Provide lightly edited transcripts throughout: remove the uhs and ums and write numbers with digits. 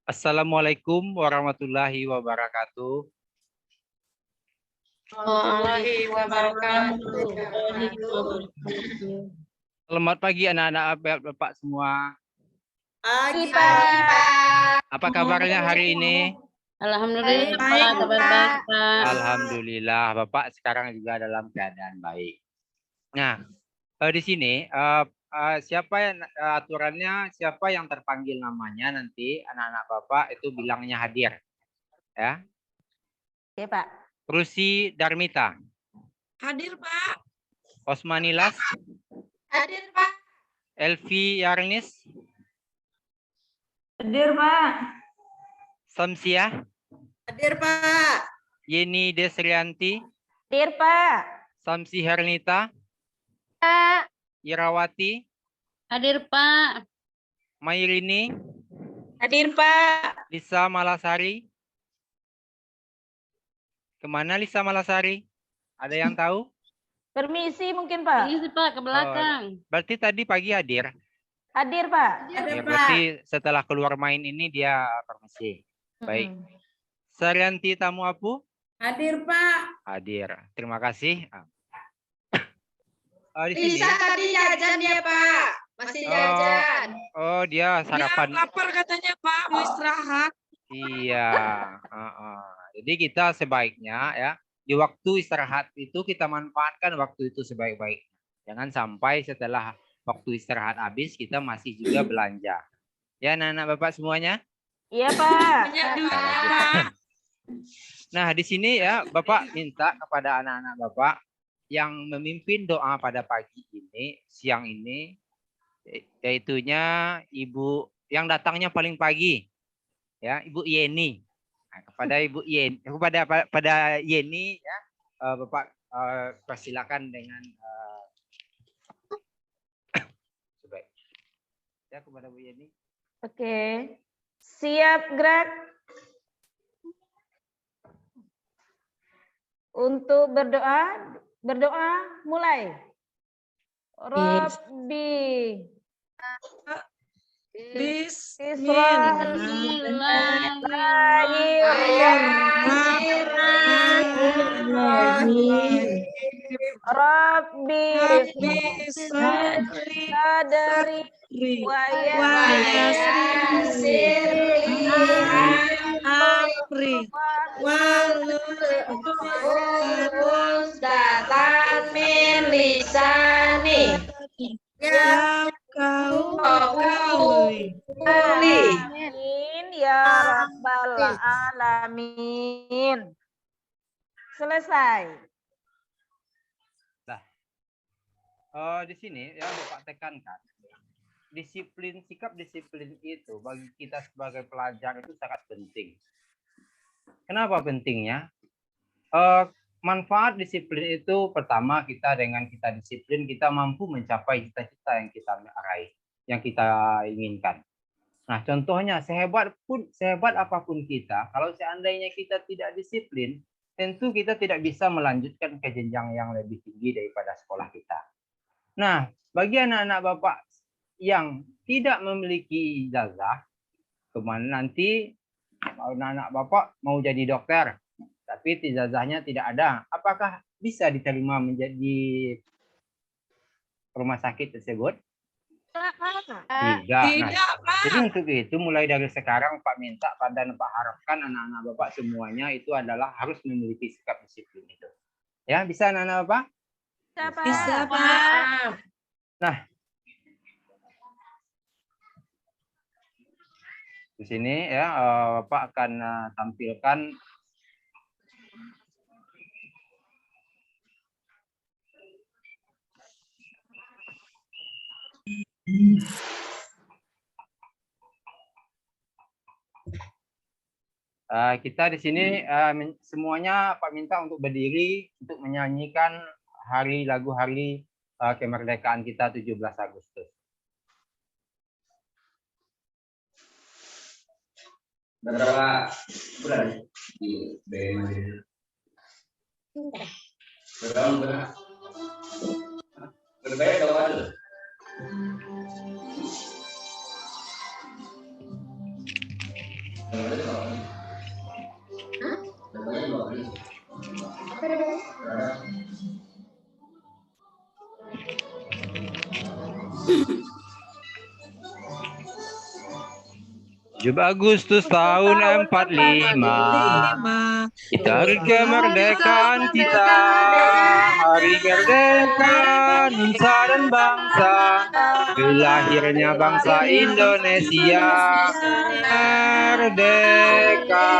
Assalamualaikum warahmatullahi wabarakatuh. Warahmatullahi wabarakatuh. Selamat pagi anak-anak Bapak semua. Pagi, Pak. Apa kabarnya hari ini? Alhamdulillah, Baik, kabar baik, Pak. Alhamdulillah, Bapak sekarang juga dalam keadaan baik. Nah, di sini siapa yang aturannya, siapa yang terpanggil namanya nanti anak-anak Bapak itu bilangnya hadir. Ya. Ya, Pak. Rusi Darmita. Hadir, Pak. Osmanilas. Hadir, Pak. Elvi Yarnis. Hadir, Pak. Samsiah. Hadir, Pak. Yeni Desrianti. Hadir, Pak. Samsi Hernita. Pak. Irawati. Hadir, Pak. Mayrini. Hadir, Pak. Lisa Malasari. Kemana Lisa Malasari? Ada yang tahu? Permisi mungkin, Pak. Ini sih, Pak, ke belakang. Berarti tadi pagi hadir. Hadir, Pak. Ya, berarti setelah keluar main ini dia permisi. Baik. Saryanti Tamu Apu? Hadir, Pak. Hadir. Terima kasih. Di sini. Lisa tadi jajan ya, Pak. Masih jajan. Oh, dia sarapan. Dia lapar katanya, Pak. Mau istirahat. Iya. Jadi kita sebaiknya ya di waktu istirahat itu kita manfaatkan waktu itu sebaik-baiknya. Jangan sampai setelah waktu istirahat habis kita masih juga belanja. Ya, anak-anak Bapak semuanya? Iya, Pak. Nah, di sini ya Bapak minta kepada anak-anak Bapak yang memimpin doa pada pagi ini, siang ini, yaitunya Ibu yang datangnya paling pagi. Ya, Ibu Yeni. Nah, kepada Ibu Yeni, pada Yeni ya, Bapak persilakan dengan sebaik. Ya, kepada Bu Yeni. Oke. Siap gerak. Untuk berdoa mulai. Rabbi Bismillahirrahmanirrahim. Rabbi sadri wa yassirli amri Ustatan min lisani. ya Amin ya rabbal alamin. Selesai. Di sini ya Bapak tekankan disiplin, sikap disiplin itu bagi kita sebagai pelajar itu sangat penting. Kenapa pentingnya? Manfaat disiplin itu pertama dengan kita disiplin kita mampu mencapai cita-cita yang kita raih, yang kita inginkan. Nah, contohnya sehebat apapun kita, kalau seandainya kita tidak disiplin, tentu kita tidak bisa melanjutkan ke jenjang yang lebih tinggi daripada sekolah kita. Nah, bagi anak-anak Bapak yang tidak memiliki ijazah, kemana nanti anak-anak Bapak mau jadi dokter, tapi ijazahnya tidak ada, apakah bisa diterima menjadi rumah sakit tersebut? Tidak. Nah, jadi untuk itu mulai dari sekarang Pak minta dan Pak harapkan anak-anak Bapak semuanya itu adalah harus memiliki sikap disiplin itu. Ya, bisa anak-anak Bapak? Bisa, Pak. Nah, di sini ya Bapak akan tampilkan kita di sini semuanya Pak minta untuk berdiri untuk menyanyikan lagu hari kemerdekaan kita 17 Agustus. Berapa bulan di BMD? Berapa? Berbeda kalau Agustus tahun 45 kita hari kemerdekaan kita, hari kemerdekaan Nusa dan bangsa, lahirnya bangsa Indonesia merdeka,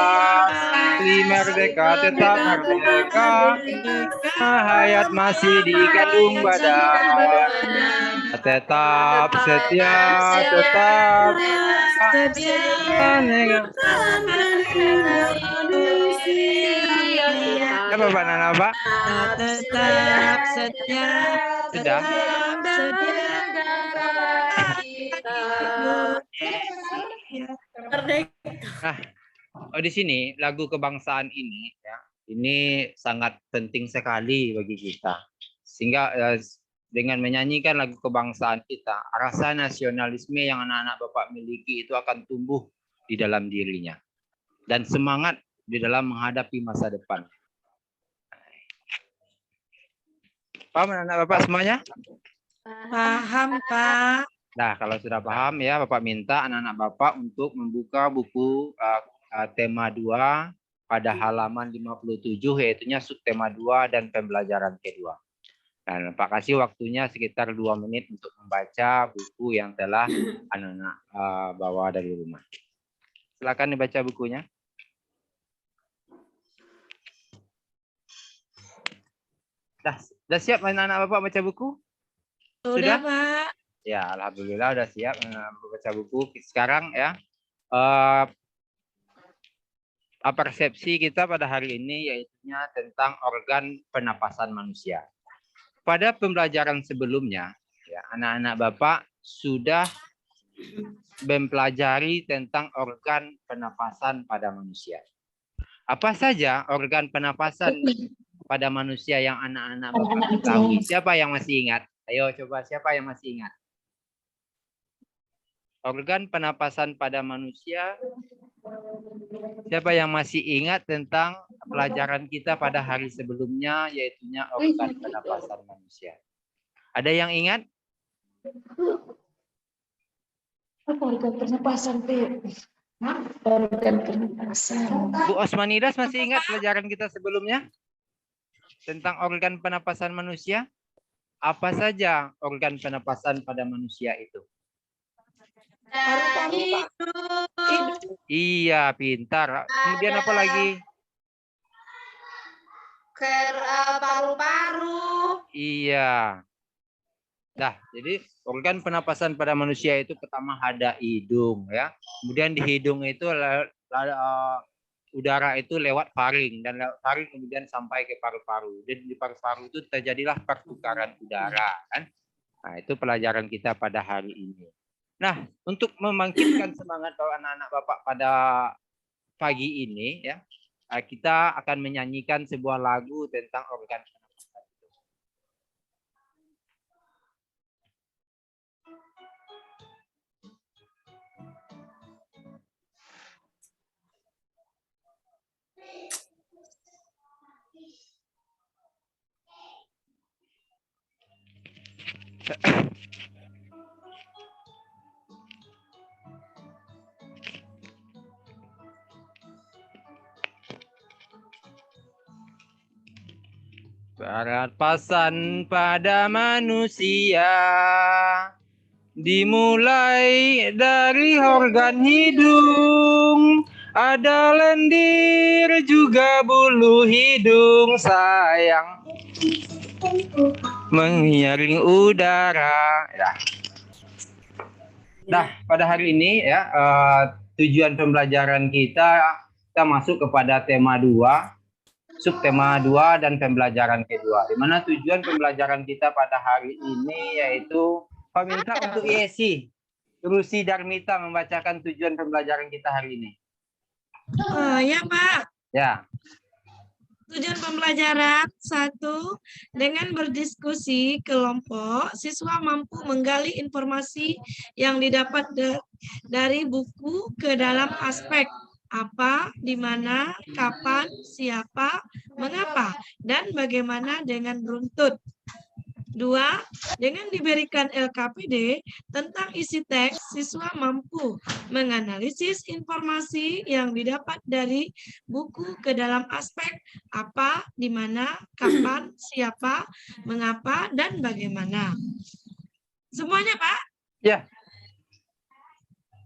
merdeka tetap merdeka, hayat masih dikandung badan, tetap setia, tetap apa Pak Nana Pak? Tetap setia. Sudah. Nah, di sini lagu kebangsaan ini ya, ini sangat penting sekali bagi kita. Sehingga dengan menyanyikan lagu kebangsaan kita, rasa nasionalisme yang anak-anak Bapak miliki itu akan tumbuh di dalam dirinya. Dan semangat di dalam menghadapi masa depan. Paham anak-anak Bapak semuanya? Paham, Pak. Nah, kalau sudah paham ya, Bapak minta anak-anak Bapak untuk membuka buku tema 2 pada halaman 57, yaitunya subtema 2 dan pembelajaran kedua. Dan Pak kasih waktunya sekitar 2 menit untuk membaca buku yang telah anak-anak bawa dari rumah. Silakan dibaca bukunya. Sudah siap anak-anak Bapak baca buku? Sudah, Pak. Ya, alhamdulillah udah siap membaca buku. Sekarang ya, persepsi kita pada hari ini yaitunya tentang organ penapasan manusia. Pada pembelajaran sebelumnya, ya, anak-anak Bapak sudah mempelajari tentang organ penapasan pada manusia. Apa saja organ penapasan pada manusia yang anak-anak Bapak ketahui? Siapa yang masih ingat? Ayo coba, siapa yang masih ingat? Organ penapasan pada manusia. Siapa yang masih ingat tentang pelajaran kita pada hari sebelumnya, yaitunya organ penapasan manusia? Ada yang ingat? Organ pernapasan, organ pernapasan. Bu Osmanidas masih ingat pelajaran kita sebelumnya? Tentang organ penapasan manusia? Apa saja organ penapasan pada manusia itu? Iya, pintar. Kemudian apa lagi? Paru-paru. Iya. Nah, jadi organ penapasan pada manusia itu pertama ada hidung ya. Kemudian di hidung itu udara itu lewat faring, dan lewat faring kemudian sampai ke paru-paru. Dan di paru-paru itu terjadilah pertukaran udara kan. Nah, itu pelajaran kita pada hari ini. Nah, untuk membangkitkan semangat anak-anak Bapak pada pagi ini ya, kita akan menyanyikan sebuah lagu tentang organ penapasan itu. Penapasan pada manusia dimulai dari organ hidung, ada lendir juga bulu hidung sayang mengiring udara. Ya. Nah, pada hari ini ya tujuan pembelajaran kita masuk kepada tema 2. Subtema 2 dan pembelajaran kedua. Di mana tujuan pembelajaran kita pada hari ini yaitu meminta untuk Yesi Rusi Darmita membacakan tujuan pembelajaran kita hari ini. Oh, ya, Pak. Ya. Tujuan pembelajaran 1, dengan berdiskusi kelompok, siswa mampu menggali informasi yang didapat dari buku ke dalam aspek apa, di mana, kapan, siapa, mengapa, dan bagaimana dengan beruntut. 2. Dengan diberikan LKPD tentang isi teks, siswa mampu menganalisis informasi yang didapat dari buku ke dalam aspek apa, di mana, kapan, siapa, mengapa, dan bagaimana. Semuanya, Pak? Ya.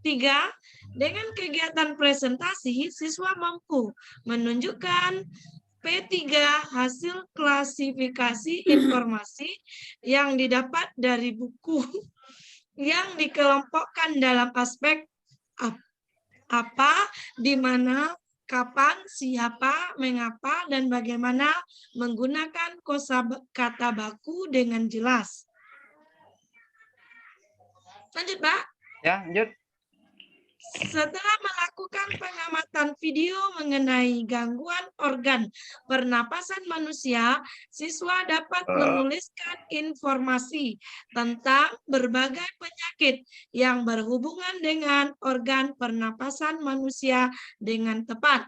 3. Dengan kegiatan presentasi, siswa mampu menunjukkan P3 hasil klasifikasi informasi yang didapat dari buku yang dikelompokkan dalam aspek apa, di mana, kapan, siapa, mengapa, dan bagaimana menggunakan kosakata baku dengan jelas. Lanjut, Pak. Ya, lanjut. Setelah melakukan pengamatan video mengenai gangguan organ pernapasan manusia, siswa dapat menuliskan informasi tentang berbagai penyakit yang berhubungan dengan organ pernapasan manusia dengan tepat.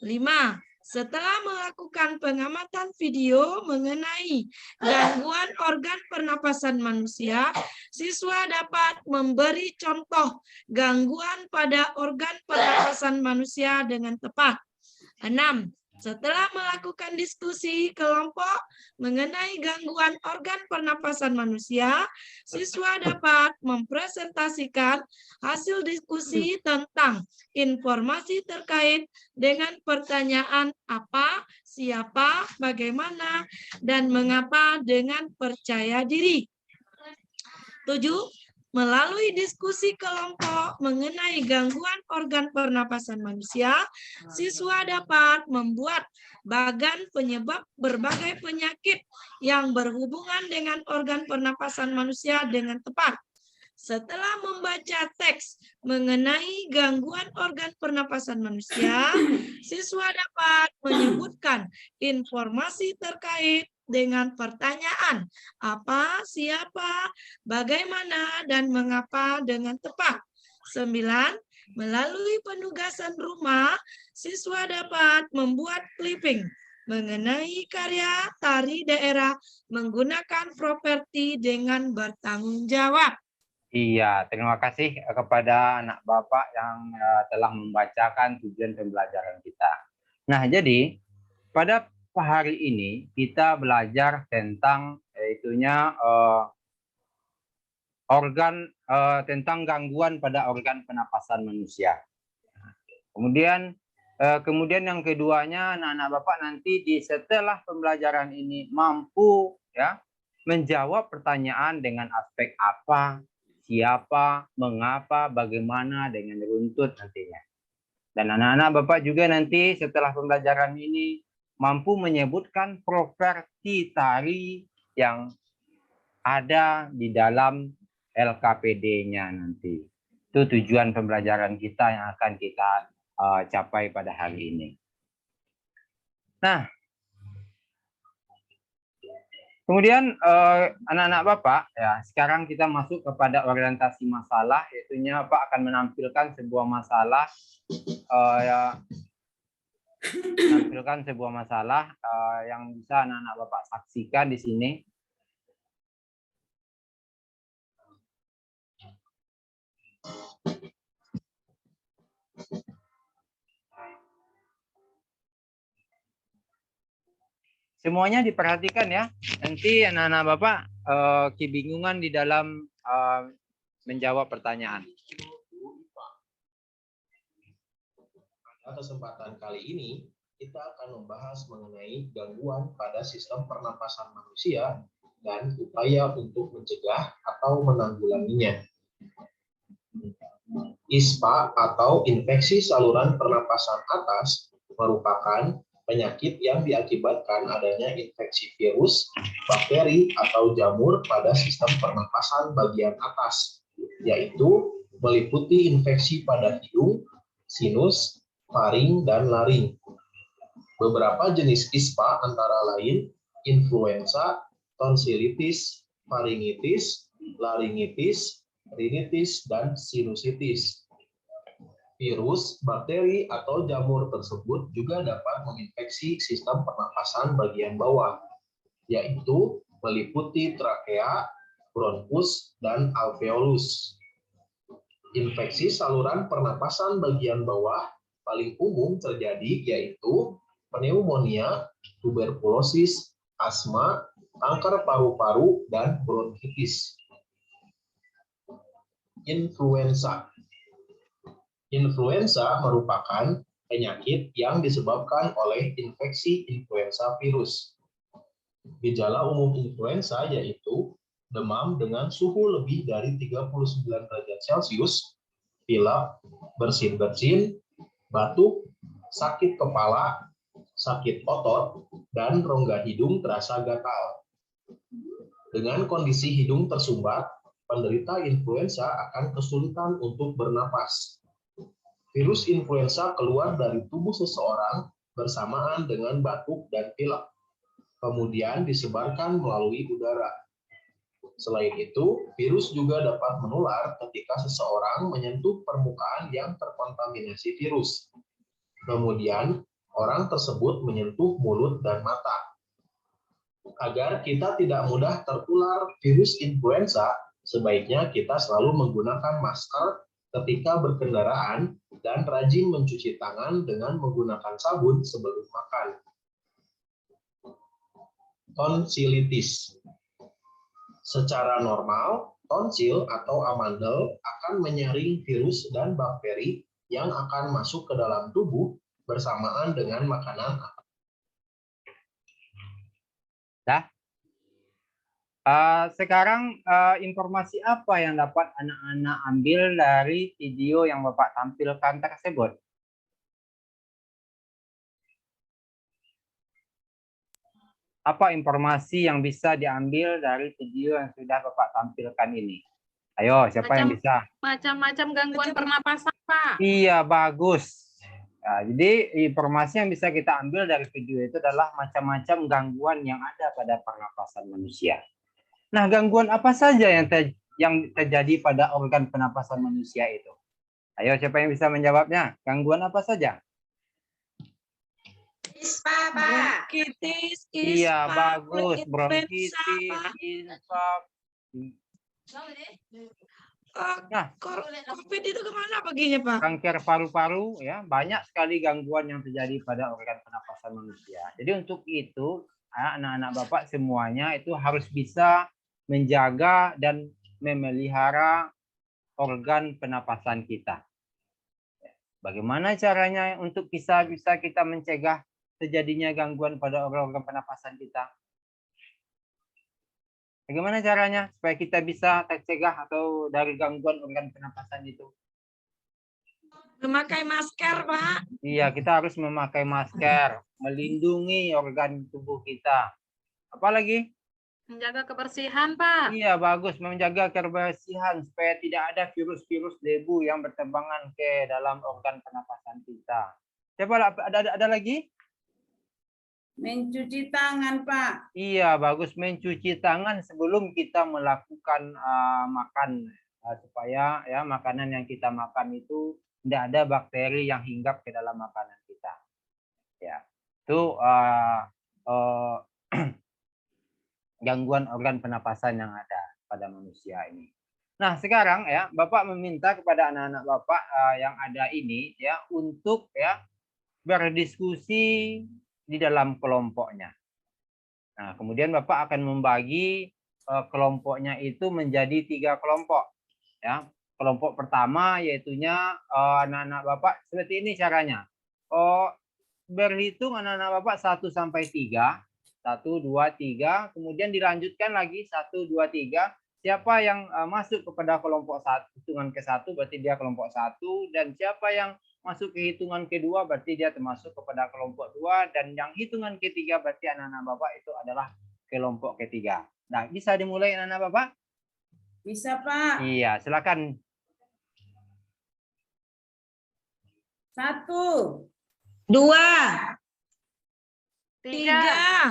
5. Setelah melakukan pengamatan video mengenai gangguan organ pernapasan manusia, siswa dapat memberi contoh gangguan pada organ pernapasan manusia dengan tepat. 6. Setelah melakukan diskusi kelompok mengenai gangguan organ pernapasan manusia, siswa dapat mempresentasikan hasil diskusi tentang informasi terkait dengan pertanyaan apa, siapa, bagaimana, dan mengapa dengan percaya diri. 7. Melalui diskusi kelompok mengenai gangguan organ pernapasan manusia, siswa dapat membuat bagan penyebab berbagai penyakit yang berhubungan dengan organ pernapasan manusia dengan tepat. Setelah membaca teks mengenai gangguan organ pernapasan manusia, siswa dapat menyebutkan informasi terkait dengan pertanyaan apa, siapa, bagaimana, dan mengapa dengan tepat. 9. Melalui penugasan rumah, siswa dapat membuat clipping mengenai karya tari daerah menggunakan properti dengan bertanggung jawab. Iya, terima kasih kepada anak Bapak yang telah membacakan tujuan pembelajaran kita. Nah, jadi pada hari ini kita belajar tentang tentang gangguan pada organ pernapasan manusia. Kemudian yang keduanya, anak-anak Bapak nanti setelah pembelajaran ini mampu ya menjawab pertanyaan dengan aspek apa, siapa, mengapa, bagaimana dengan runtut nantinya. Dan anak-anak Bapak juga nanti setelah pembelajaran ini mampu menyebutkan properti tari yang ada di dalam LKPD-nya nanti. Itu tujuan pembelajaran kita yang akan kita capai pada hari ini. Nah, kemudian anak-anak Bapak, ya sekarang kita masuk kepada orientasi masalah, yaitunya Pak akan menampilkan sebuah masalah, yang bisa anak-anak Bapak saksikan di sini. Semuanya diperhatikan ya. Nanti anak-anak Bapak kebingungan di dalam menjawab pertanyaan. Pada kesempatan kali ini, kita akan membahas mengenai gangguan pada sistem pernapasan manusia dan upaya untuk mencegah atau menanggulanginya. ISPA atau infeksi saluran pernapasan atas merupakan penyakit yang diakibatkan adanya infeksi virus, bakteri, atau jamur pada sistem pernapasan bagian atas, yaitu meliputi infeksi pada hidung, sinus, faring, dan laring. Beberapa jenis ISPA antara lain influenza, tonsilitis, faringitis, laringitis, rinitis, dan sinusitis. Virus, bakteri, atau jamur tersebut juga dapat menginfeksi sistem pernapasan bagian bawah, yaitu meliputi trakea, bronkus, dan alveolus. Infeksi saluran pernapasan bagian bawah paling umum terjadi yaitu pneumonia, tuberkulosis, asma, kanker paru-paru, dan bronkitis. Influenza. Influenza merupakan penyakit yang disebabkan oleh infeksi influenza virus. Gejala umum influenza yaitu demam dengan suhu lebih dari 39 derajat Celcius, pilek, bersin-bersin, batuk, sakit kepala, sakit otot, dan rongga hidung terasa gatal. Dengan kondisi hidung tersumbat, penderita influenza akan kesulitan untuk bernapas. Virus influenza keluar dari tubuh seseorang bersamaan dengan batuk dan pilek, kemudian disebarkan melalui udara. Selain itu, virus juga dapat menular ketika seseorang menyentuh permukaan yang terkontaminasi virus. Kemudian, orang tersebut menyentuh mulut dan mata. Agar kita tidak mudah tertular virus influenza, sebaiknya kita selalu menggunakan masker ketika berkendaraan dan rajin mencuci tangan dengan menggunakan sabun sebelum makan. Tonsilitis. Secara normal, tonsil atau amandel akan menyaring virus dan bakteri yang akan masuk ke dalam tubuh bersamaan dengan makanan. Sekarang informasi apa yang dapat anak-anak ambil dari video yang Bapak tampilkan tersebut? Apa informasi yang bisa diambil dari video yang sudah Bapak tampilkan ini? Ayo, siapa yang bisa? Macam-macam gangguan pernapasan, Pak. Iya, bagus. Nah, jadi informasi yang bisa kita ambil dari video itu adalah macam-macam gangguan yang ada pada pernapasan manusia. Nah, gangguan apa saja yang terjadi pada organ pernapasan manusia itu? Ayo, siapa yang bisa menjawabnya? Gangguan apa saja? Ispa, Pak. Bronkitis, Iya, ispa, bagus. influenza, Bronkitis, Pak. infak. Nah, COVID itu kemana perginya, Pak? kanker paru-paru, ya, banyak sekali gangguan yang terjadi pada organ pernapasan manusia. Jadi untuk itu, anak-anak Bapak semuanya itu harus bisa menjaga dan memelihara organ pernapasan kita. Bagaimana caranya untuk bisa kita mencegah terjadinya gangguan pada organ pernapasan kita? Bagaimana caranya supaya kita bisa tercegah atau dari gangguan organ pernapasan itu? Memakai masker, Pak. Iya, kita harus memakai masker, melindungi organ tubuh kita. Apalagi? Menjaga kebersihan, Pak. Iya, bagus. Menjaga kebersihan supaya tidak ada virus-virus debu yang berterbangan ke dalam organ pernapasan kita. Coba ada lagi? Mencuci tangan, Pak. Iya, bagus. Mencuci tangan sebelum kita melakukan makan. Supaya ya makanan yang kita makan itu tidak ada bakteri yang hinggap ke dalam makanan kita. Ya, itu gangguan organ pernapasan yang ada pada manusia ini. Nah, sekarang ya Bapak meminta kepada anak-anak Bapak yang ada ini ya untuk ya berdiskusi di dalam kelompoknya. Nah, kemudian Bapak akan membagi kelompoknya itu menjadi 3 kelompok. Ya, kelompok pertama yaitunya anak-anak Bapak seperti ini caranya. Berhitung anak-anak Bapak 1 sampai 3. 1, 2, 3, kemudian dilanjutkan lagi 1, 2, 3. Siapa yang masuk kepada kelompok 1, hitungan ke-1 berarti dia kelompok 1, dan siapa yang masuk ke hitungan kedua berarti dia termasuk kepada kelompok 2, dan yang hitungan ketiga berarti anak-anak Bapak itu adalah kelompok ketiga. Nah, bisa dimulai anak-anak Bapak? Bisa, Pak. Iya, silakan. 1, 2, 3.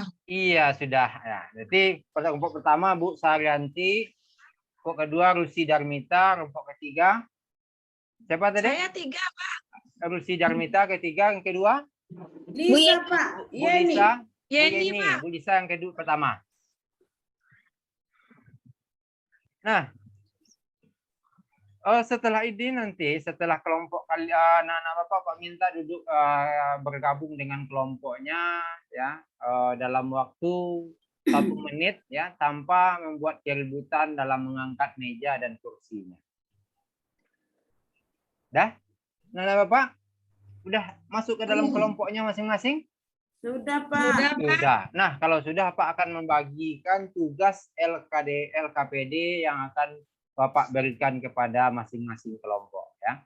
3. Iya, sudah. Ya, berarti pada kelompok pertama Bu Saryanti, kelompok kedua Rusi Darmita, kelompok ketiga siapa tadi? Saya 3, Pak. Rusi Darmita ketiga, yang kedua Lisa, Pak. Bu Yeni. Lisa. Bu Yeni, Yeni. Pak. Bu Lisa yang kedua pertama. Nah, setelah ini nanti, setelah kelompok anak-anak Bapak, Pak minta duduk bergabung dengan kelompoknya ya dalam waktu 1 menit ya tanpa membuat keributan dalam mengangkat meja dan kursinya. Dah? Anak-anak Bapak udah masuk ke dalam kelompoknya masing-masing? Sudah, Pak. Sudah, Pak. Sudah. Nah, kalau sudah Pak akan membagikan tugas LKPD yang akan Bapak berikan kepada masing-masing kelompok ya.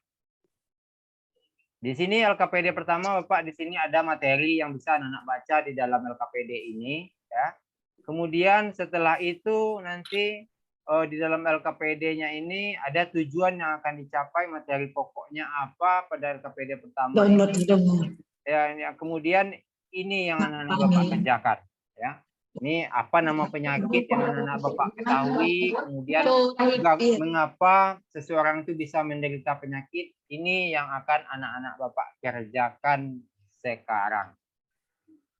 Di sini LKPD pertama Bapak, di sini ada materi yang bisa anak-anak baca di dalam LKPD ini ya. Kemudian setelah itu nanti di dalam LKPD-nya ini ada tujuan yang akan dicapai, materi pokoknya apa pada LKPD pertama Download ini. dong. Ya, kemudian ini yang anak-anak Bapak kerjakan ya. Ini apa nama penyakit yang anak-anak Bapak ketahui, kemudian mengapa seseorang itu bisa menderita penyakit, ini yang akan anak-anak Bapak kerjakan sekarang.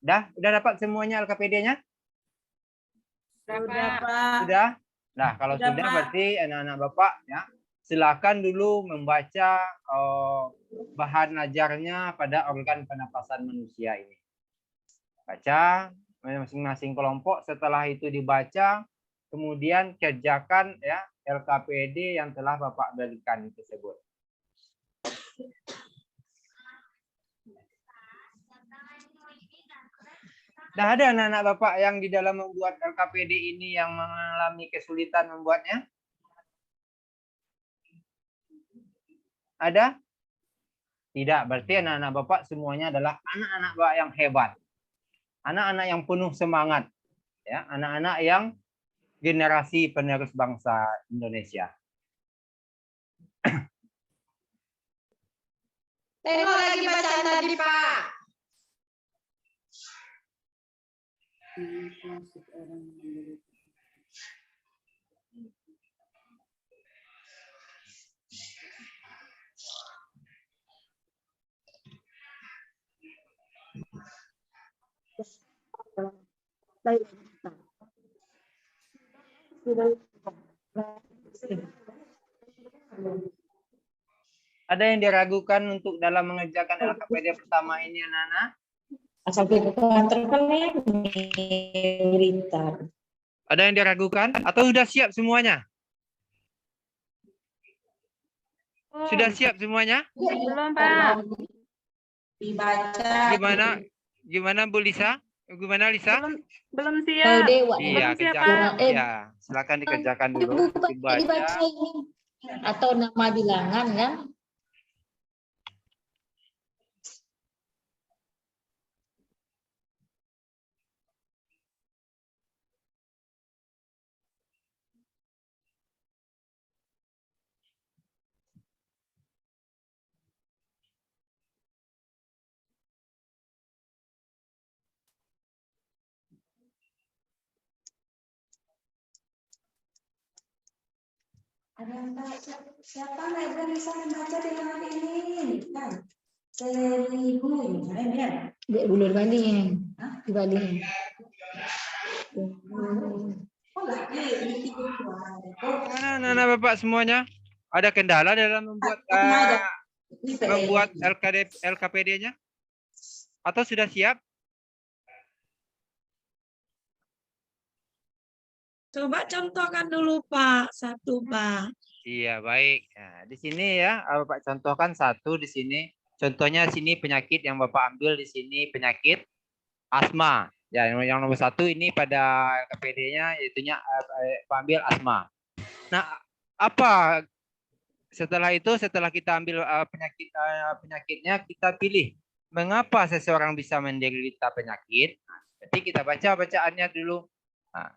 Udah dapat semuanya LKPD-nya? Sudah, Pak. Sudah? Nah, kalau Sudah, sudah Pak. berarti anak-anak Bapak ya, silakan dulu membaca bahan ajarnya pada organ pernapasan manusia ini. Baca masing-masing kelompok, setelah itu dibaca, kemudian kerjakan ya LKPD yang telah Bapak berikan tersebut. Dah ada anak-anak Bapak yang di dalam membuat LKPD ini yang mengalami kesulitan membuatnya? Ada? Tidak, berarti anak-anak Bapak semuanya adalah anak-anak Bapak yang hebat. Anak-anak yang penuh semangat. Ya, anak-anak yang generasi penerus bangsa Indonesia. Tengok lagi bacaan tadi, Pak. Ada yang diragukan untuk dalam mengerjakan LKPD pertama ini, anak-anak? Asal terkena militar. Ada yang diragukan atau sudah siap semuanya? Sudah siap semuanya? Belum, Pak. Dibaca. Gimana Bu Lisa? Gimana Lisa? Belum Kalau siap. dewa. Iya, Belum siap, kerjakan. Pak. Ya, silakan dikerjakan dulu. Dibaca ini. Atau nama bilangan kan? Ada yang baca, siapa yang bisa membaca bilangan ini? Kan? 1000, ya? Ulur banding. Dibanding. Oh, lagi ini 3 Mana anak-anak Bapak semuanya? Ada kendala dalam membuat LKPD-nya? Atau sudah siap? Coba contohkan dulu, Pak. Satu, Pak. Iya, baik. Nah, di sini ya, Bapak contohkan satu di sini. Contohnya sini penyakit yang Bapak ambil di sini penyakit asma. Ya, yang nomor 1 ini pada LKPD-nya yaitunya Bapak ambil asma. Nah, apa setelah itu, setelah kita ambil penyakitnya, kita pilih mengapa seseorang bisa menderita penyakit. Nah, berarti kita baca bacaannya dulu. Nah,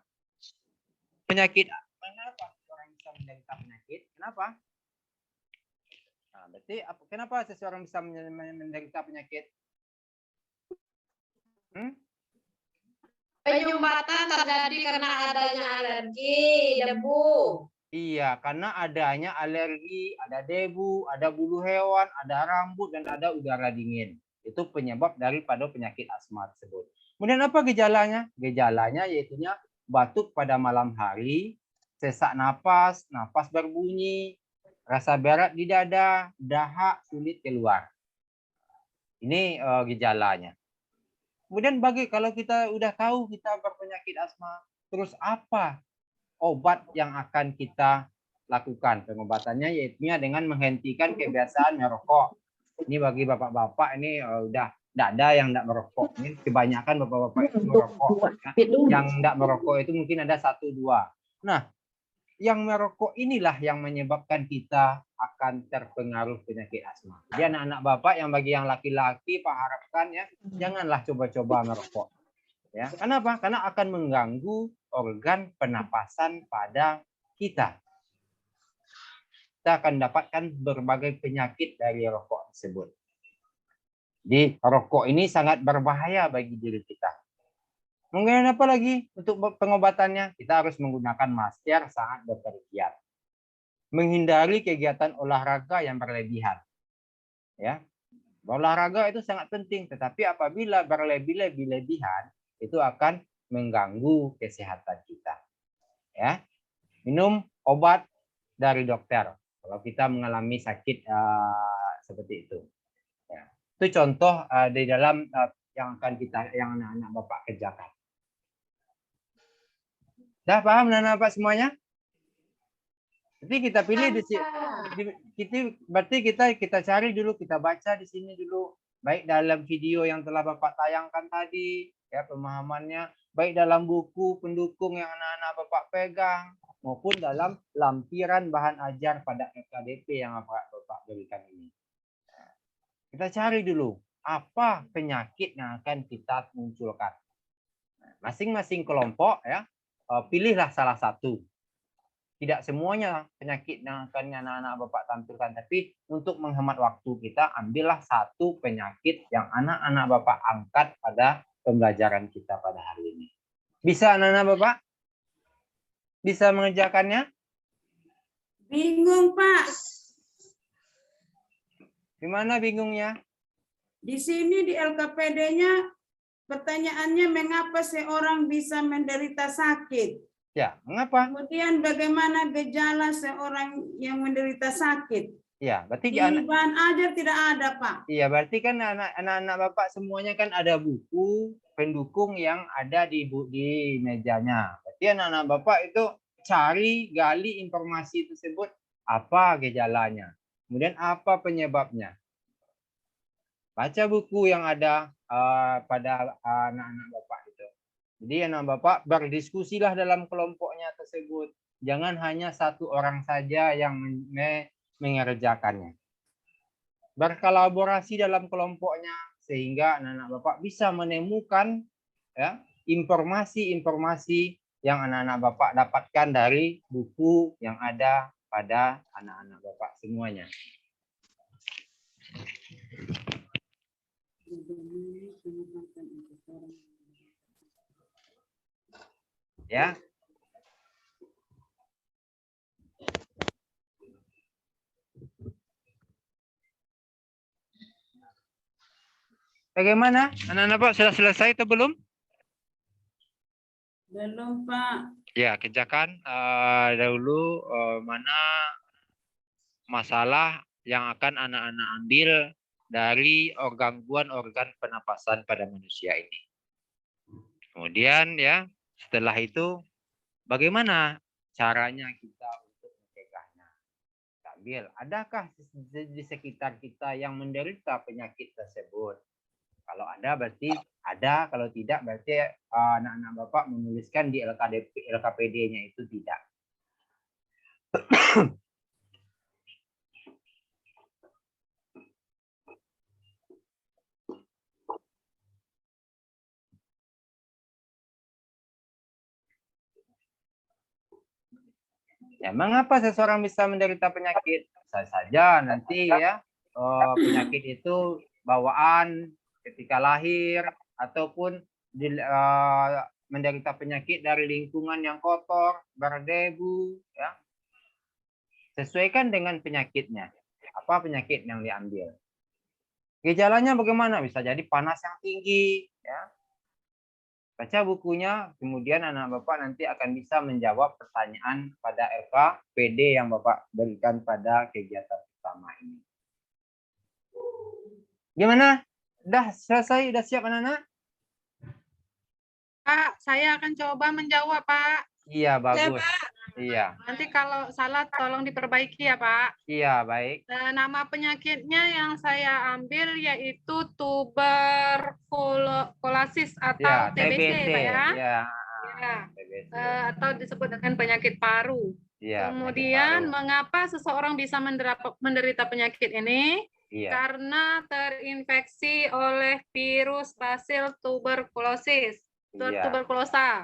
penyakit, mengapa seseorang bisa menderita penyakit? Kenapa? Nah, berarti kenapa seseorang bisa menderita penyakit? Penyumbatan terjadi karena adanya alergi, debu. Iya, karena adanya alergi, ada debu, ada bulu hewan, ada rambut, dan ada udara dingin. Itu penyebab daripada penyakit asma tersebut. Kemudian apa gejalanya? Gejalanya yaitunya batuk pada malam hari, sesak napas, napas berbunyi, rasa berat di dada, dahak, sulit keluar. Ini gejalanya. Kemudian kalau kita udah tahu kita berpenyakit asma, terus apa obat yang akan kita lakukan? Pengobatannya yaitu dengan menghentikan kebiasaan merokok. Ini bagi bapak-bapak ini udah tidak ada yang tidak merokok. Ini kebanyakan bapak-bapak itu merokok. Ya. Yang tidak merokok itu mungkin ada 1-2. Nah, yang merokok inilah yang menyebabkan kita akan terpengaruh penyakit asma. Jadi anak-anak bapak yang bagi yang laki-laki, Pak harapkan ya, janganlah coba-coba merokok. Ya, kenapa? Karena akan mengganggu organ pernapasan pada kita. Kita akan dapatkan berbagai penyakit dari rokok tersebut. Jadi rokok ini sangat berbahaya bagi diri kita. Mungkin apa lagi untuk pengobatannya? Kita harus menggunakan masker saat bepergian. Menghindari kegiatan olahraga yang berlebihan. Ya. Olahraga itu sangat penting, tetapi apabila berlebihan itu akan mengganggu kesehatan kita. Ya. Minum obat dari dokter kalau kita mengalami sakit seperti itu. Ya. Itu contoh di dalam yang anak-anak Bapak kerjakan. Dah paham anak-anak Bapak semuanya? Jadi kita pilih berarti kita cari dulu, kita baca di sini dulu, baik dalam video yang telah Bapak tayangkan tadi, ya pemahamannya, baik dalam buku pendukung yang anak-anak Bapak pegang, maupun dalam lampiran bahan ajar pada LKDP yang Bapak berikan ini. Kita cari dulu apa penyakit yang akan kita munculkan. Masing-masing kelompok ya, pilihlah salah satu. Tidak semuanya penyakit yang akan anak-anak Bapak tampilkan, tapi untuk menghemat waktu kita, ambillah satu penyakit yang anak-anak Bapak angkat pada pembelajaran kita pada hari ini. Bisa anak-anak Bapak? Bisa mengerjakannya? Bingung, Pak. Gimana bingungnya? Di sini di LKPD-nya pertanyaannya mengapa seorang bisa menderita sakit? Ya, mengapa? Kemudian bagaimana gejala seorang yang menderita sakit? Ya, berarti Di bahan ajar tidak ada, Pak. Iya, berarti kan anak-anak Bapak semuanya kan ada buku pendukung yang ada di mejanya. Berarti anak-anak Bapak itu gali informasi tersebut, apa gejalanya, kemudian apa penyebabnya. Baca buku yang ada pada anak-anak Bapak itu. Jadi anak Bapak berdiskusilah dalam kelompoknya tersebut. Jangan hanya satu orang saja yang mengerjakannya. Berkolaborasi dalam kelompoknya sehingga anak-anak Bapak bisa menemukan ya, informasi-informasi yang anak-anak Bapak dapatkan dari buku yang ada pada anak-anak Bapak semuanya. Ya. Bagaimana? Anak-anak Pak sudah selesai atau belum? Belum, Pak. Ya, kerjakan dahulu mana masalah yang akan anak-anak ambil dari gangguan organ pernapasan pada manusia ini. Kemudian ya, setelah itu bagaimana caranya kita untuk mencegahnya? Ambil, adakah di sekitar kita yang menderita penyakit tersebut? Kalau ada berarti ada, kalau tidak berarti anak-anak Bapak menuliskan di LKPD-nya itu tidak. Ya, mengapa seseorang bisa menderita penyakit? Bisa saja nanti ya penyakit itu bawaan ketika lahir ataupun menderita penyakit dari lingkungan yang kotor, berdebu, ya, sesuaikan dengan penyakitnya. Apa penyakit yang diambil? Gejalanya bagaimana? Bisa jadi panas yang tinggi, ya. Baca bukunya, kemudian anak Bapak nanti akan bisa menjawab pertanyaan pada LKPD yang Bapak berikan pada kegiatan pertama ini. Gimana? Udah selesai? Udah siap anak-anak? Pak, saya akan coba menjawab, Pak. Iya, bagus. Pak. Iya, Nanti kalau salah tolong diperbaiki ya, Pak. iya, baik. Nama penyakitnya yang saya ambil yaitu tuberkulosis atau Ya, TBC, TBC. Pak ya. Ya, Ya. TBC. Atau disebut dengan penyakit paru. Iya, Kemudian penyakit paru. mengapa seseorang bisa menderita penyakit ini? Iya, Karena terinfeksi oleh virus Bacillus tuberculosis, iya, tuberkulosa.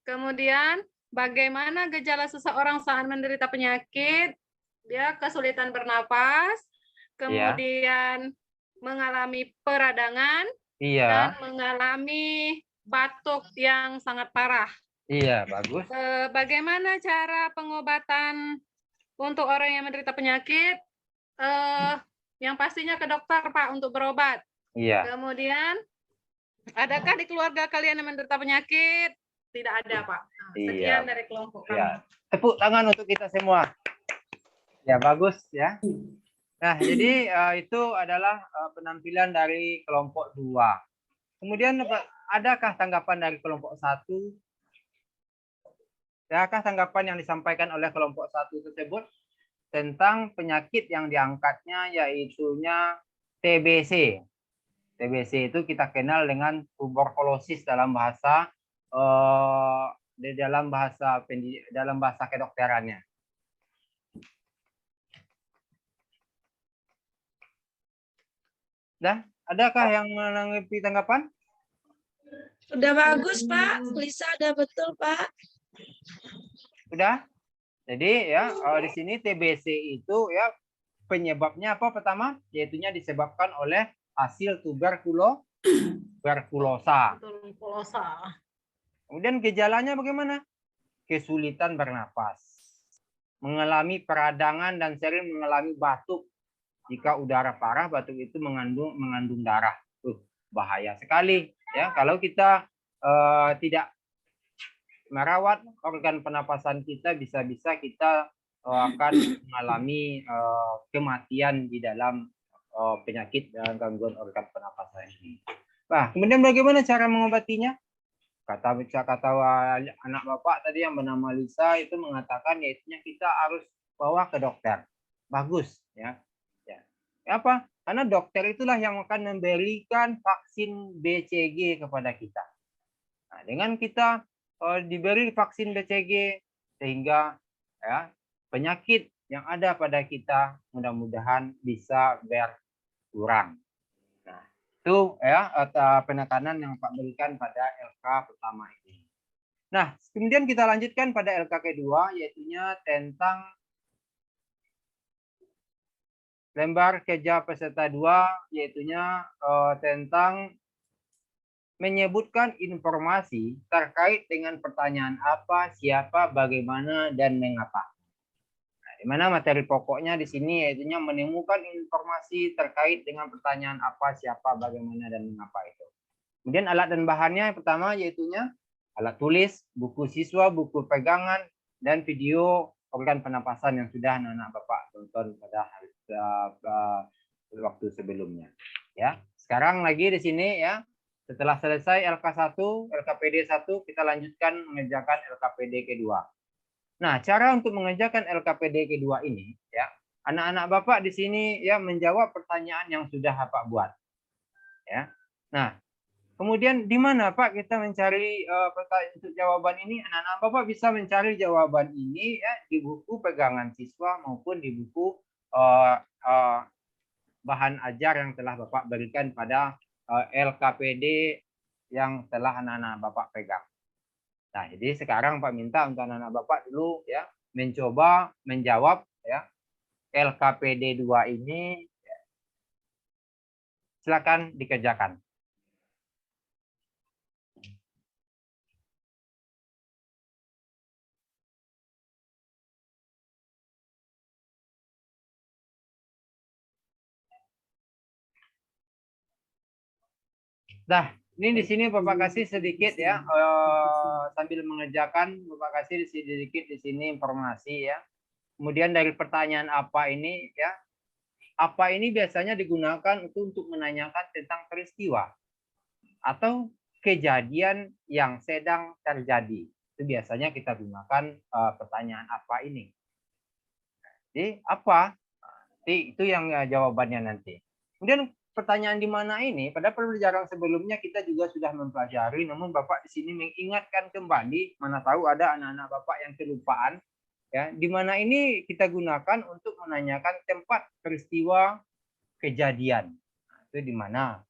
Kemudian bagaimana gejala seseorang saat menderita penyakit? Dia kesulitan bernapas, kemudian mengalami peradangan, dan iya, mengalami batuk yang sangat parah. iya, bagus. Bagaimana cara pengobatan untuk orang yang menderita penyakit? Yang pastinya ke dokter, Pak, untuk berobat. Iya, Kemudian, adakah di keluarga kalian yang menderita penyakit? Tidak ada, Pak. Nah, sekian Iya. dari kelompok kami. ya. Tepuk tangan untuk kita semua. Ya, bagus ya. Nah, jadi itu adalah penampilan dari kelompok 2. Kemudian adakah tanggapan dari kelompok 1? Adakah tanggapan yang disampaikan oleh kelompok 1 tersebut tentang penyakit yang diangkatnya yaitunya TBC. TBC itu kita kenal dengan tuberkulosis dalam bahasa dalam bahasa kedokterannya. Dah, adakah yang menanggapi tanggapan? Sudah bagus, Pak. Lisa ada betul, Pak. Sudah? Jadi ya di sini TBC itu ya penyebabnya apa pertama? Yaitunya disebabkan oleh hasil tuberkulosa. Tuberkulosa. Kemudian gejalanya bagaimana? Kesulitan bernapas, mengalami peradangan dan sering mengalami batuk. Jika udara parah, batuk itu mengandung darah. Bahaya sekali ya kalau kita tidak merawat organ pernapasan kita, bisa-bisa kita akan mengalami kematian di dalam penyakit dan gangguan organ pernapasan ini. Nah, kemudian bagaimana cara mengobatinya? Kata anak Bapak tadi yang bernama Lisa itu mengatakan yaitunya kita harus bawa ke dokter. Bagus ya. Apa? Karena dokter itulah yang akan memberikan vaksin BCG kepada kita. Nah, dengan kita diberi vaksin BCG sehingga ya penyakit yang ada pada kita mudah-mudahan bisa berkurang. Nah, itu ya penekanan yang Pak berikan pada LK pertama ini. Nah, kemudian kita lanjutkan pada LK kedua yaitunya tentang lembar kerja peserta 2 yaitunya tentang menyebutkan informasi terkait dengan pertanyaan apa, siapa, bagaimana, dan mengapa. Nah, di mana materi pokoknya di sini yaitunya menemukan informasi terkait dengan pertanyaan apa, siapa, bagaimana, dan mengapa itu. Kemudian alat dan bahannya yang pertama yaitunya alat tulis, buku siswa, buku pegangan, dan video organ pernapasan yang sudah anak-anak Bapak tonton pada waktu sebelumnya. Ya, sekarang lagi di sini ya. Setelah selesai LK1, LKPD 1, kita lanjutkan mengerjakan LKPD kedua. Nah, cara untuk mengerjakan LKPD kedua ini ya, anak-anak Bapak di sini ya menjawab pertanyaan yang sudah Bapak buat. Ya. Nah, kemudian di mana Pak kita mencari untuk jawaban ini? Anak-anak Bapak bisa mencari jawaban ini ya di buku pegangan siswa maupun di buku bahan ajar yang telah Bapak berikan pada LKPD yang telah anak-anak Bapak pegang. Nah, jadi sekarang Pak minta untuk anak-anak Bapak dulu ya mencoba menjawab ya LKPD 2 ini. Silakan dikerjakan. Nah, ini di sini Bapak kasih sedikit ya, sambil mengerjakan Bapak kasih sedikit di sini informasi ya. Kemudian dari pertanyaan apa ini ya, apa ini biasanya digunakan untuk menanyakan tentang peristiwa atau kejadian yang sedang terjadi. Itu biasanya kita gunakan pertanyaan apa ini. Jadi apa? Itu yang jawabannya nanti. Kemudian pertanyaan di mana ini, pada pelajaran sebelumnya kita juga sudah mempelajari, namun Bapak di sini mengingatkan kembali, mana tahu ada anak-anak Bapak yang kelupaan, ya, di mana ini kita gunakan untuk menanyakan tempat peristiwa kejadian. Nah, itu di mana?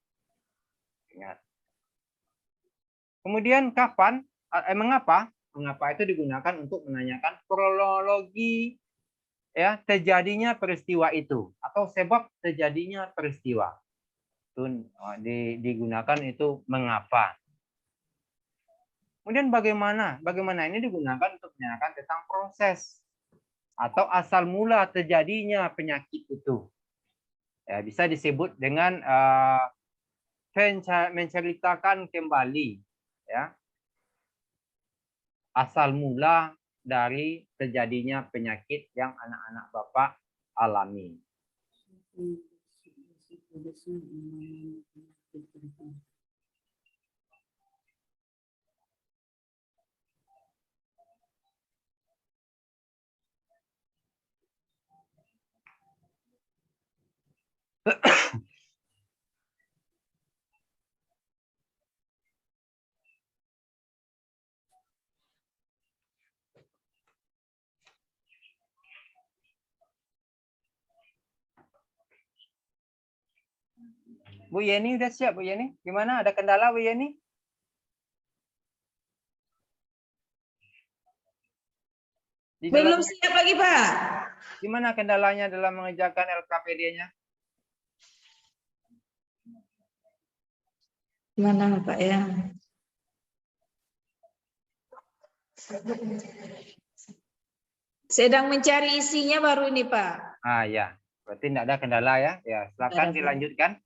Ingat. Kemudian kapan? Mengapa? Mengapa itu digunakan untuk menanyakan kronologi ya terjadinya peristiwa itu atau sebab terjadinya peristiwa. Itu digunakan itu mengapa. Kemudian bagaimana? Bagaimana ini digunakan untuk menanyakan tentang proses atau asal mula terjadinya penyakit itu. Ya, bisa disebut dengan menceritakan kembali ya asal mula dari terjadinya penyakit yang anak-anak Bapak alami. Bu Yeni udah siap Bu Yeni? Gimana? Ada kendala Bu Yeni? Belum siap lagi, Pak. Gimana kendalanya dalam mengerjakan LKPD-nya? Mana Pak ya? Sedang mencari isinya baru ini, Pak. Ah ya, berarti tidak ada kendala ya. Ya, silakan dilanjutkan.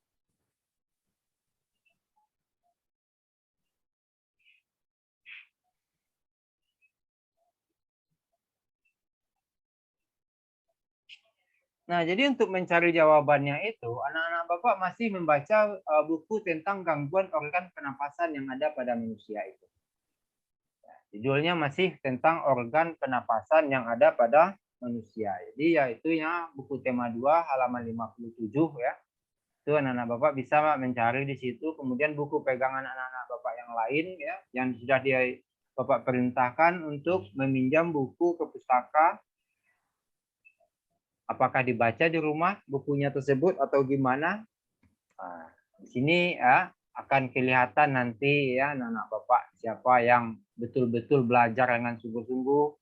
Nah, jadi untuk mencari jawabannya itu, anak-anak Bapak masih membaca buku tentang gangguan organ pernapasan yang ada pada manusia itu. Judulnya masih tentang organ pernapasan yang ada pada manusia. Jadi yaitu ya buku tema 2 halaman 57 ya. Itu anak-anak Bapak bisa mencari di situ. Kemudian buku pegangan anak-anak Bapak yang lain ya yang sudah Bapak perintahkan untuk meminjam buku ke pustaka. Apakah dibaca di rumah bukunya tersebut atau gimana? Nah, di sini ya akan kelihatan nanti ya anak-anak Bapak siapa yang betul-betul belajar dengan sungguh-sungguh,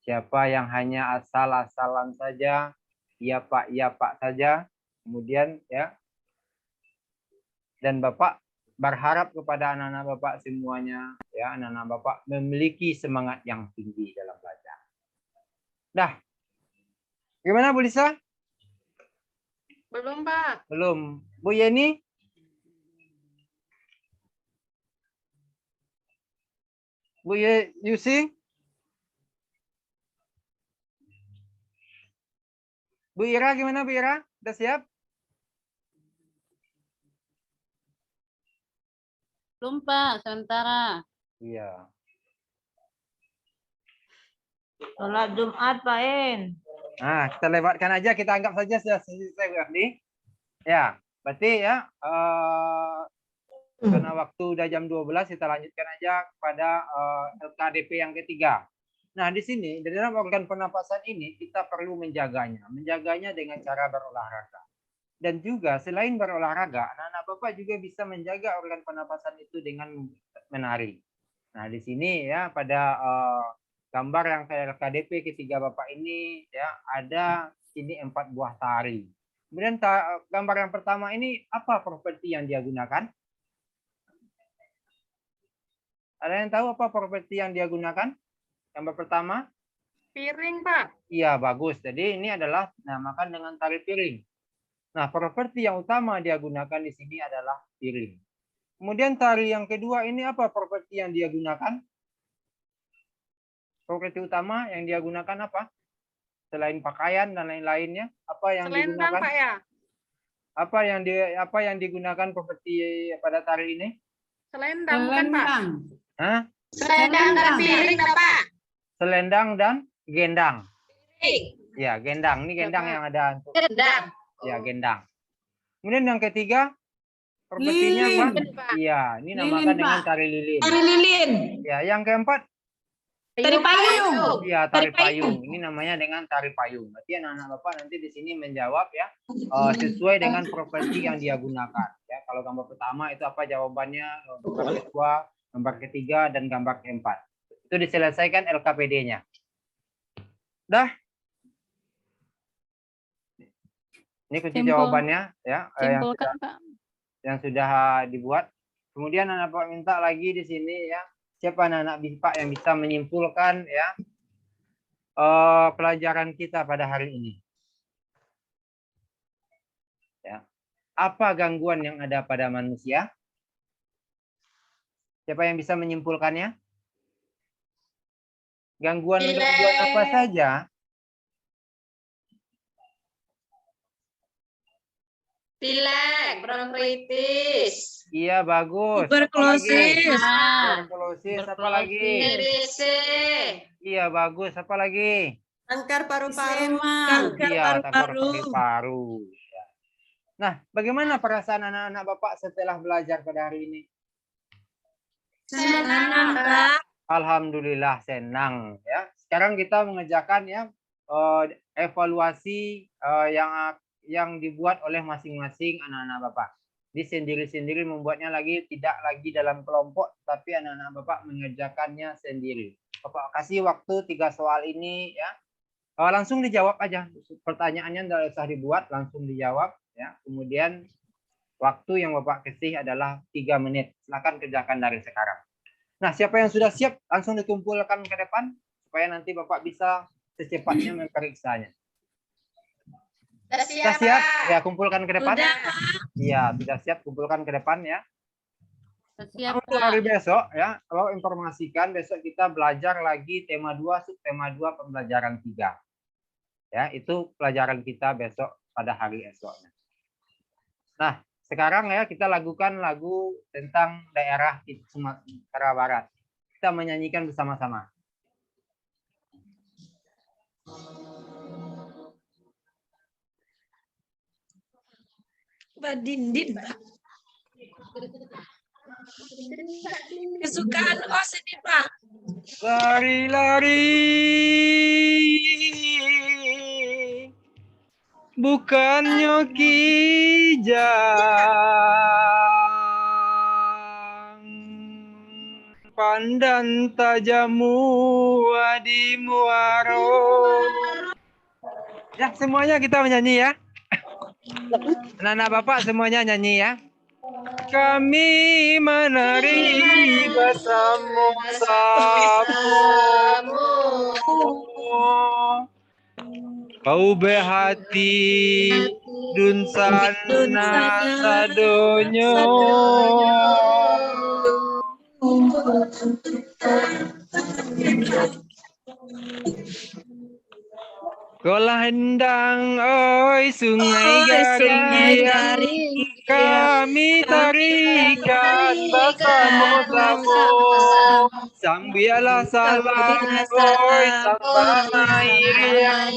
siapa yang hanya asal-asalan saja, iya Pak saja. Kemudian ya dan Bapak berharap kepada anak-anak Bapak semuanya ya anak-anak Bapak memiliki semangat yang tinggi dalam belajar. Dah. Gimana Bu Lisa? Belum, Pak. Belum. Bu Yeni? Bu Yusi? Bu Ira gimana Bu Ira? Udah siap? Belum Pak, sementara. Iya. Sholat Jumat, Pak En. Nah, kita lewatkan aja, kita anggap saja sudah selesai Bu Afdi. Ya, berarti ya karena waktu udah jam 12 kita lanjutkan aja kepada LKDP yang ketiga. Nah, di sini di dalam organ pernapasan ini kita perlu menjaganya dengan cara berolahraga. Dan juga selain berolahraga, anak-anak Bapak juga bisa menjaga organ pernapasan itu dengan menari. Nah, di sini ya pada gambar yang LKDP ketiga Bapak ini ya ada ini 4 buah tari. Kemudian gambar yang pertama ini apa properti yang dia gunakan? Ada yang tahu apa properti yang dia gunakan? Gambar pertama? Piring, Pak. Iya, bagus. Jadi ini adalah dinamakan dengan tari piring. Nah, properti yang utama dia gunakan di sini adalah piring. Kemudian tari yang kedua ini apa properti yang dia gunakan? Properti utama yang dia gunakan apa? Selain pakaian dan lain-lainnya, apa yang Selendang, digunakan? Pak ya? Apa yang digunakan properti pada tari ini? Selendang, bukan Pak? Selendang. Hah? Selendang dan piring, Pak. Selendang dan gendang. Piring. Ya, gendang. Ini gendang yang ada untuk Gendang. ya gendang. Kemudian yang ketiga propertinya Lilin. apa? Iya, ini Lilin, namakan dengan Pak. tari lilin. Tari lilin. Ya, yang keempat, Tari payung. ya Tari tari payung. Ini namanya dengan tari payung. Berarti anak-anak Bapak nanti di sini menjawab ya sesuai dengan properti yang dia gunakan. Ya, kalau gambar pertama itu apa jawabannya? Gambar kedua, gambar ketiga, dan gambar keempat. Itu diselesaikan LKPD-nya. Dah. Ini kunci jawabannya ya Simpulkan, Pak. yang sudah dibuat. Kemudian anak Bapak minta lagi di sini ya, siapa anak-anak Bapak yang bisa menyimpulkan ya pelajaran kita pada hari ini. Ya. Apa gangguan yang ada pada manusia? Siapa yang bisa menyimpulkannya? Gangguan apa saja? Pilek, bronkitis, Iya, bagus. Tuberkulosis. Tuberkulosis, apa lagi? TBC, Iya, bagus. Apa lagi? Kanker paru-paru. Kanker Iya, paru-paru. paru. Ya. Nah, bagaimana perasaan anak-anak Bapak setelah belajar pada hari ini? Senang, Pak. Alhamdulillah senang ya. Sekarang kita mengerjakan ya evaluasi yang dibuat oleh masing-masing anak-anak Bapak. Di sendiri-sendiri membuatnya tidak lagi dalam kelompok, tapi anak-anak Bapak mengerjakannya sendiri. Bapak kasih waktu 3 soal ini ya. Langsung dijawab aja. Pertanyaannya tidak usah dibuat, langsung dijawab ya. Kemudian waktu yang Bapak kasih adalah 3 menit. Silakan kerjakan dari sekarang. Nah, siapa yang sudah siap langsung dikumpulkan ke depan supaya nanti Bapak bisa secepatnya memeriksanya. Sudah siap? Ya, kumpulkan ke depan. Sudah, Iya, sudah siap, kumpulkan ke depan ya. Siap, Untuk hari besok ya, kalau informasikan besok kita belajar lagi tema 2, subtema 2, pembelajaran 3. Ya, itu pelajaran kita besok pada hari esoknya. Nah, sekarang ya kita lakukan lagu tentang daerah Sumatera Barat. Kita menyanyikan bersama-sama. Mbak Dindin, Pak. Kesukaan OS ini, Pak. Lari-lari, bukannya kijang, pandan tajamu adi muaro. Ya, semuanya kita menyanyi ya. Anak-anak Bapak semuanya nyanyi ya. Kami menari bersama-sama. Kau behati dunsana sadonyo. Kolah hendang oi sungai garing, kami tarikan bersama-sama. Sambialah salam oi sampai irian,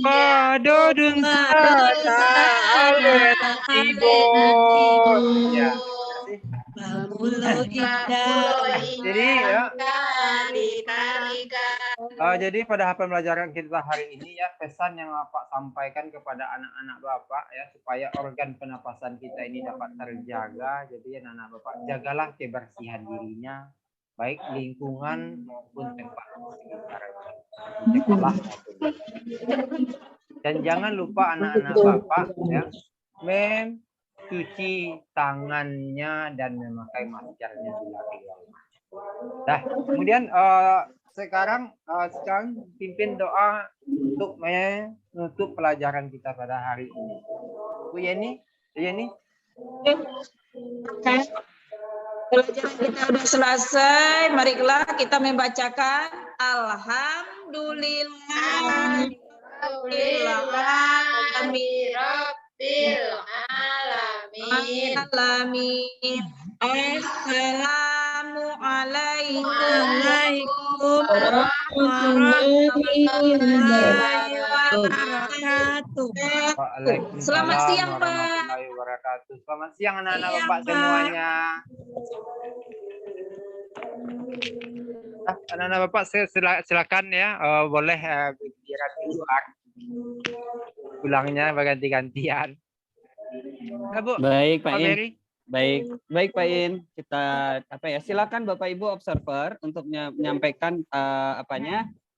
pado dunsana alen tibor. Ya, jadi ya. Jadi pada pembelajaran kita hari ini ya, pesan yang Bapak sampaikan kepada anak-anak Bapak ya, supaya organ pernapasan kita ini dapat terjaga. Jadi anak-anak Bapak jagalah kebersihan dirinya, baik lingkungan maupun tempat sekitarnya. Dan jangan lupa anak-anak Bapak ya, mencuci tangannya dan memakai maskernya bila keluar. Nah, kemudian sekarang pimpin doa untuk menutup pelajaran kita pada hari ini. Bu Yeni, Pelajaran kita sudah selesai. Marilah kita membacakan Alhamdulillah. Alamin. Assalamualaikum warahmatullahi wabarakatuh. Waalaikumsalam Selamat siang, Pak. warahmatullahi wabarakatuh. Selamat siang anak-anak Siang, Bapak Pak. semuanya. Anak-anak Bapak silakan ya, boleh berbicara di luar. Pulangnya berganti-gantian. Nah, Bu, Baik, Pak Pak In. Ferry. Baik Pak In. Kita silakan Bapak Ibu observer untuk menyampaikan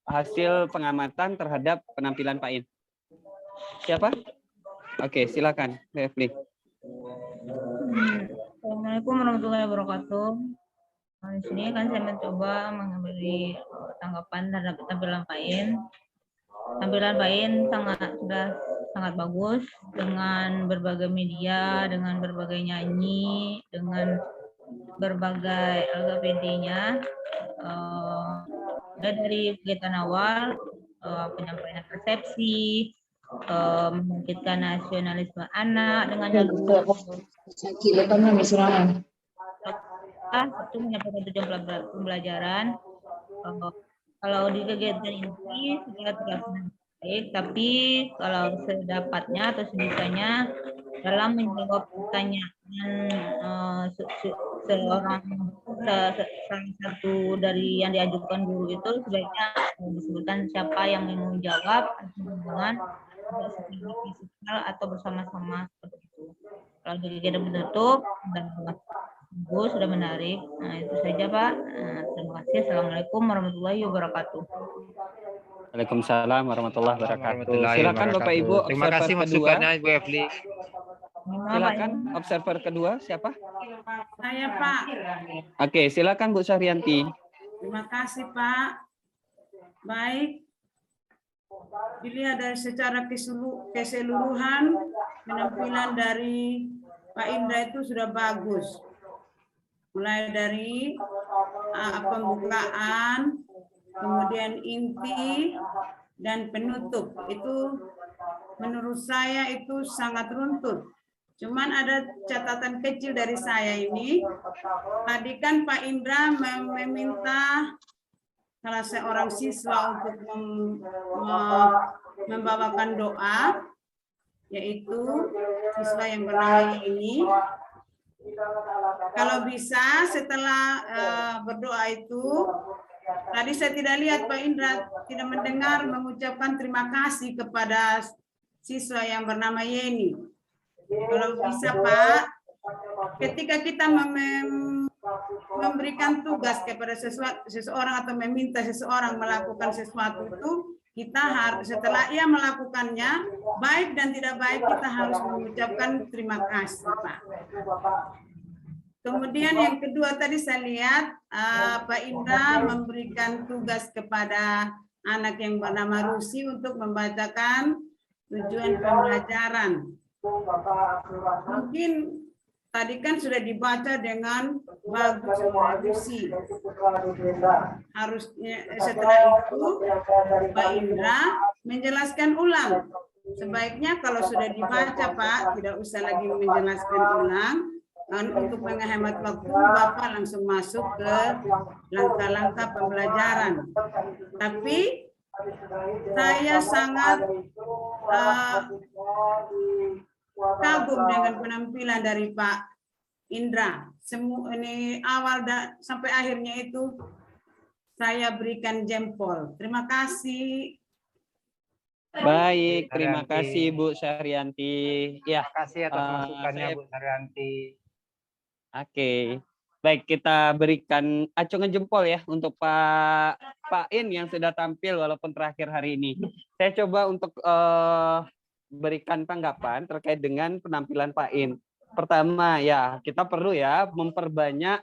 hasil pengamatan terhadap penampilan Pak In. Siapa? Oke, silakan, Refli. Assalamualaikum warahmatullahi wabarakatuh. Di sini kan saya mencoba memberi tanggapan terhadap tampilan Pak In. Tampilan Pak In sudah sangat bagus dengan berbagai media, dengan berbagai nyanyi, dengan berbagai LGPD-nya. Dari kegiatan awal, penyampaian persepsi, membangkitkan nasionalisme anak dengan jalur satu menyampaikan tujuan pembelajaran. Kalau di kegiatan ini sudah terlaksana baik, tapi kalau sedapatnya atau sebisanya dalam menjawab pertanyaan salah satu dari yang diajukan guru itu sebaiknya disebutkan siapa yang mau menjawab dengan fisikal atau bersama-sama seperti itu. Kalau di kegiatan tertutup sudah menarik. Nah, itu saja Pak. Terima kasih. Assalamualaikum warahmatullahi wabarakatuh. Waalaikumsalam warahmatullahi wabarakatuh. Silakan Bapak Ibu Terima kasih observer kedua. masukannya Ibu Efli. Silakan observer kedua siapa? Saya Pak. Oke, silakan Bu Syahrianti. Terima kasih Pak. Baik. Dilihat dari secara keseluruhan penampilan dari Pak Indra itu sudah bagus. Mulai dari pembukaan, kemudian inti, dan penutup. Itu menurut saya itu sangat runtut. Cuman ada catatan kecil dari saya ini. Tadi kan Pak Indra meminta salah seorang siswa untuk membawakan doa, yaitu siswa yang bernama ini. Kalau bisa setelah berdoa itu, tadi saya tidak lihat Pak Indra tidak mendengar mengucapkan terima kasih kepada siswa yang bernama Yeni. Kalau bisa Pak, ketika kita memberikan tugas kepada seseorang atau meminta seseorang melakukan sesuatu itu, kita harus setelah ia melakukannya, baik dan tidak baik, kita harus mengucapkan terima kasih Pak. Kemudian yang kedua tadi saya lihat Pak Indra memberikan tugas kepada anak yang bernama Rusi untuk membacakan tujuan pembelajaran. Mungkin tadi kan sudah dibaca dengan bagus Rusi. Harusnya setelah itu Pak Indra menjelaskan ulang. Sebaiknya kalau sudah dibaca Pak, tidak usah lagi menjelaskan ulang. Untuk menghemat waktu, Bapak langsung masuk ke langkah-langkah pembelajaran. Tapi saya sangat kagum dengan penampilan dari Pak Indra. Semua ini awal sampai akhirnya itu saya berikan jempol. Terima kasih. Baik, terima kasih Bu Syahrianti. Ya, Terima kasih atas masukannya Bu Syahrianti. Oke, baik kita berikan acungan jempol ya untuk Pak In yang sudah tampil walaupun terakhir hari ini. Saya coba untuk berikan tanggapan terkait dengan penampilan Pak In. Pertama ya, kita perlu ya memperbanyak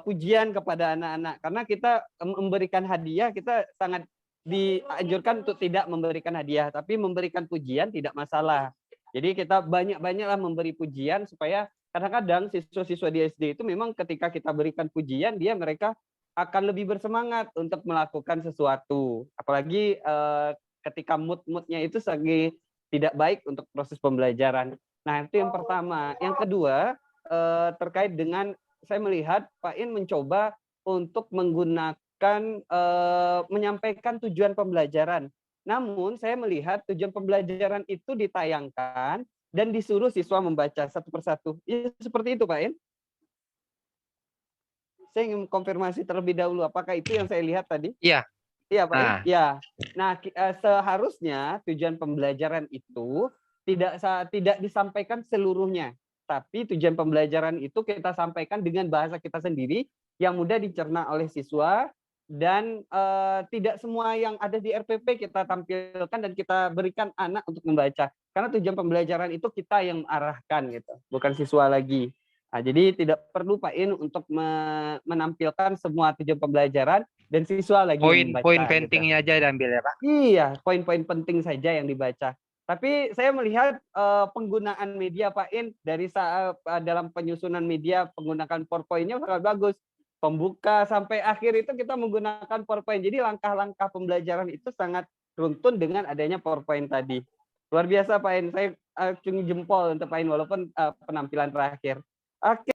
pujian kepada anak-anak karena kita memberikan hadiah, kita sangat dianjurkan untuk tidak memberikan hadiah, tapi memberikan pujian tidak masalah. Jadi kita banyak-banyaklah memberi pujian supaya kadang-kadang siswa-siswa di SD itu memang ketika kita berikan pujian, mereka akan lebih bersemangat untuk melakukan sesuatu. Apalagi ketika mood-moodnya itu lagi tidak baik untuk proses pembelajaran. Nah, itu yang pertama. Yang kedua, terkait dengan saya melihat Pak In mencoba untuk menggunakan menyampaikan tujuan pembelajaran. Namun saya melihat tujuan pembelajaran itu ditayangkan dan disuruh siswa membaca satu persatu. Ya, seperti itu Pak In. Saya ingin konfirmasi terlebih dahulu, apakah itu yang saya lihat tadi? Iya. Iya Pak In? Ya. Nah, seharusnya tujuan pembelajaran itu tidak disampaikan seluruhnya, tapi tujuan pembelajaran itu kita sampaikan dengan bahasa kita sendiri yang mudah dicerna oleh siswa, dan tidak semua yang ada di RPP kita tampilkan dan kita berikan anak untuk membaca. Karena tujuan pembelajaran itu kita yang mengarahkan gitu, bukan siswa lagi. Nah, jadi tidak perlu Pak In untuk menampilkan semua tujuan pembelajaran dan siswa lagi yang membaca. Poin-poin pentingnya aja diambil ya Pak. Iya, poin-poin penting saja yang dibaca. Tapi saya melihat penggunaan media Pak In dari saat dalam penyusunan media penggunaan PowerPoint-nya sangat bagus. Pembuka sampai akhir itu kita menggunakan PowerPoint. Jadi langkah-langkah pembelajaran itu sangat runtun dengan adanya PowerPoint tadi. Luar biasa Pak In. Saya acungi jempol untuk Pak In walaupun penampilan terakhir. Oke,